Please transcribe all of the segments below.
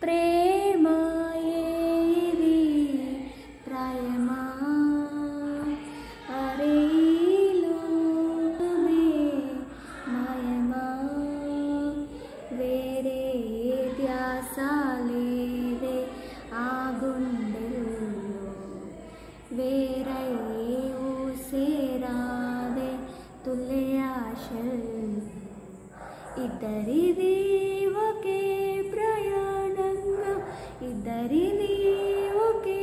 ప్రేమ ఏది ప్రాయమా అరే లోకమే మాయమా వేరే ధ్యాస లేదే ఆ గుండెల్లో వేరై ఊసేరాదే తులే ఆశలు ఇద్దరిది ఒకే ప్రయాణంగా ఇద్దరిది ఒకే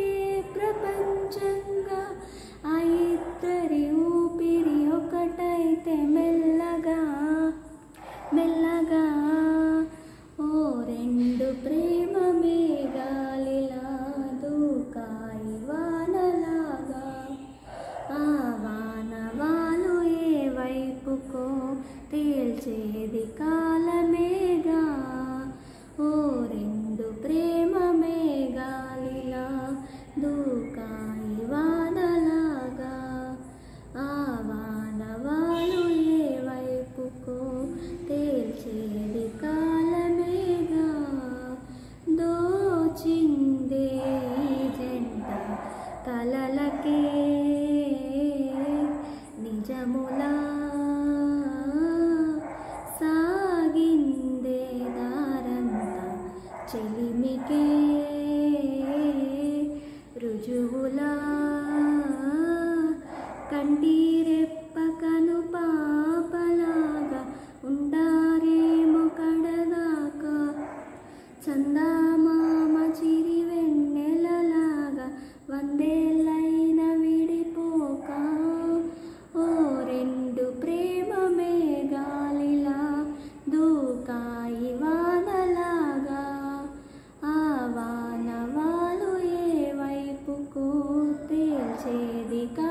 ప్రపంచంగా ఆ ఇద్దరి ఊపిరి ఒకటైతే మెల్లగా మెల్లగా ఓ రెండు ప్రేమ మేఘాలిలా దూకాయి వానలాగా ఆ వానవాలు ఏ వైపుకో తేల్చేది కాలమేగా ఓ రెండు ప్రేమ మేఘాలిలా దూకాయి వానలాగా ఆ వానవాలు ఏ వైపుకో తేల్చేది కాలమేగా దోచిందే ఈ జంట కలలకే నిజములా సాగిందే దారంతా చెలిమికే రుజువులా కంటిరెప్ప కను పాపలాగా ఉండారేమో కడదాకా చందమామ చిరి వెన్నెలలాగా వందేళ్ళైన విడిపోక ఓ రెండు ప్రేమ మేఘాలిలా దూకాయి వానలాగా ఆ వానవాలు ఏ వైపుకో తేల్చేది కా